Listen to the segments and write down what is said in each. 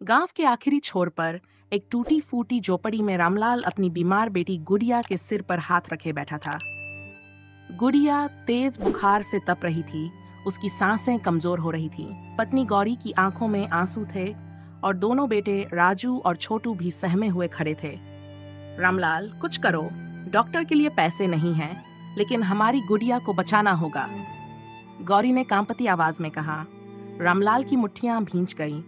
गांव के आखिरी छोर पर एक टूटी फूटी झोपड़ी में रामलाल अपनी बीमार बेटी गुड़िया के सिर पर हाथ रखे बैठा था। गुड़िया तेज बुखार से तप रही थी। उसकी सांसें कमजोर हो रही थी। पत्नी गौरी की आंखों में आंसू थे और दोनों बेटे राजू और छोटू भी सहमे हुए खड़े थे। रामलाल, कुछ करो। डॉक्टर के लिए पैसे नहीं हैं, लेकिन हमारी गुड़िया को बचाना होगा, गौरी ने कांपती आवाज में कहा। रामलाल की मुट्ठियां भींच गईं।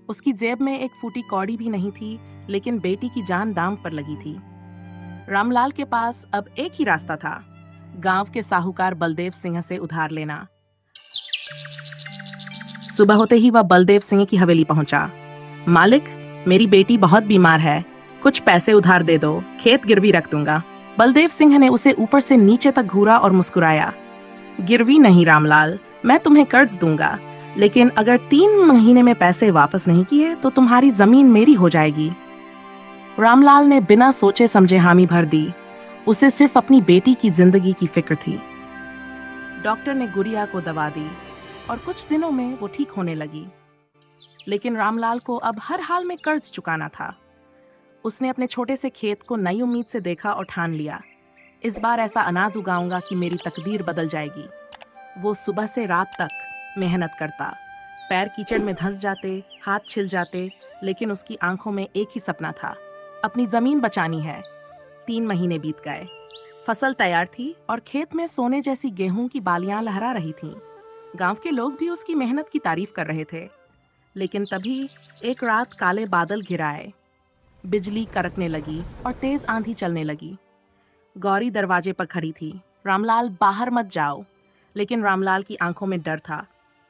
उसकी जेब में एक फूटी कौड़ी भी नहीं थी, लेकिन बेटी की जान दांव पर लगी थी। रामलाल के पास अब एक ही रास्ता था, गांव के साहूकार बलदेव सिंह से उधार लेना। सुबह होते ही वह बलदेव सिंह की हवेली पहुंचा। मालिक, मेरी बेटी बहुत बीमार है, कुछ पैसे उधार दे दो, खेत गिरवी रख दूंगा। बलदेव सिंह ने उसे ऊपर से नीचे तक घूरा और मुस्कुराया। गिरवी नहीं रामलाल, मैं तुम्हें कर्ज दूंगा, लेकिन अगर 3 महीने में पैसे वापस नहीं किए तो तुम्हारी जमीन मेरी हो जाएगी। रामलाल ने बिना सोचे समझे हामी भर दी। उसे सिर्फ अपनी बेटी की जिंदगी की फिक्र थी। डॉक्टर ने गुड़िया को दवा दी और कुछ दिनों में वो ठीक होने लगी। लेकिन रामलाल को अब हर हाल में कर्ज चुकाना था। उसने अपने छोटे से खेत को नई उम्मीद से देखा और ठान लिया, इस बार ऐसा अनाज उगाऊंगा कि मेरी तकदीर बदल जाएगी। वो सुबह से रात तक मेहनत करता। पैर कीचड़ में धंस जाते, हाथ छिल जाते, लेकिन उसकी आंखों में एक ही सपना था, अपनी जमीन बचानी है। 3 महीने बीत गए। फसल तैयार थी और खेत में सोने जैसी गेहूं की बालियां लहरा रही थीं। गांव के लोग भी उसकी मेहनत की तारीफ कर रहे थे। लेकिन तभी एक रात काले बादल घिर आए। बिजली कड़कने लगी और तेज आंधी चलने लगी। गौरी दरवाजे पर खड़ी थी। रामलाल, बाहर मत जाओ। लेकिन रामलाल की आंखों में डर था।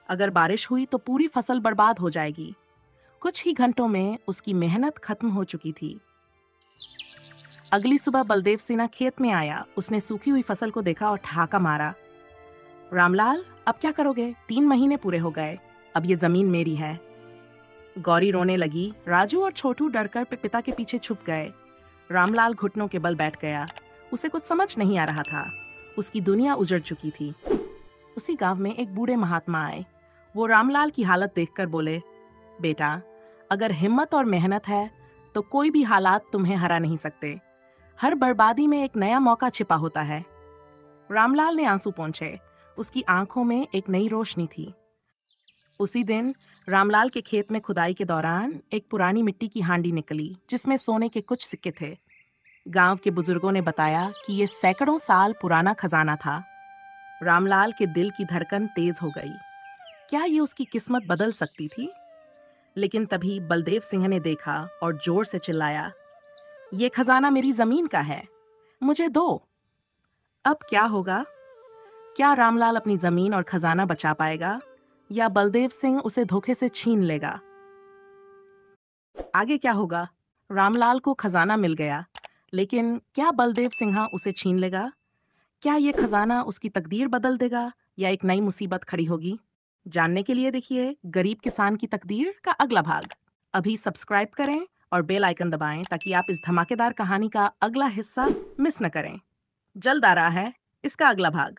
अगर बारिश हुई तो पूरी फसल बर्बाद हो जाएगी। कुछ ही घंटों में उसकी मेहनत खत्म हो चुकी थी। अगली सुबह बलदेव सिन्हा खेत में आया। उसने सूखी हुई फसल को देखा और ठहाका मारा। रामलाल, अब क्या करोगे? 3 महीने पूरे हो गए, अब ये जमीन मेरी है। गौरी रोने लगी। राजू और छोटू डरकर पिता के पीछे छुप गए। रामलाल घुटनों के बल बैठ गया। उसे कुछ समझ नहीं आ रहा था। उसकी दुनिया उजड़ चुकी थी। उसी गांव में एक बूढ़े महात्मा आए। वो रामलाल की हालत देखकर बोले, बेटा, अगर हिम्मत और मेहनत है तो कोई भी हालात तुम्हें हरा नहीं सकते। हर बर्बादी में एक नया मौका छिपा होता है। रामलाल ने आंसू पोंछे। उसकी आंखों में एक नई रोशनी थी। उसी दिन रामलाल के खेत में खुदाई के दौरान एक पुरानी मिट्टी की हांडी निकली, जिसमें सोने के कुछ सिक्के थे। गांव के बुजुर्गों ने बताया कि ये सैकड़ों साल पुराना खजाना था। रामलाल के दिल की धड़कन तेज हो गई। क्या ये उसकी किस्मत बदल सकती थी? लेकिन तभी बलदेव सिंह ने देखा और जोर से चिल्लाया, ये खजाना मेरी जमीन का है, मुझे दो। अब क्या होगा? क्या रामलाल अपनी जमीन और खजाना बचा पाएगा, या बलदेव सिंह उसे धोखे से छीन लेगा? आगे क्या होगा? रामलाल को खजाना मिल गया, लेकिन क्या बलदेव सिंह उसे छीन लेगा? क्या ये खजाना उसकी तकदीर बदल देगा या एक नई मुसीबत खड़ी होगी? जानने के लिए देखिए गरीब किसान की तकदीर का अगला भाग। अभी सब्सक्राइब करें और बेल आइकन दबाएं ताकि आप इस धमाकेदार कहानी का अगला हिस्सा मिस न करें। जल्द आ रहा है इसका अगला भाग।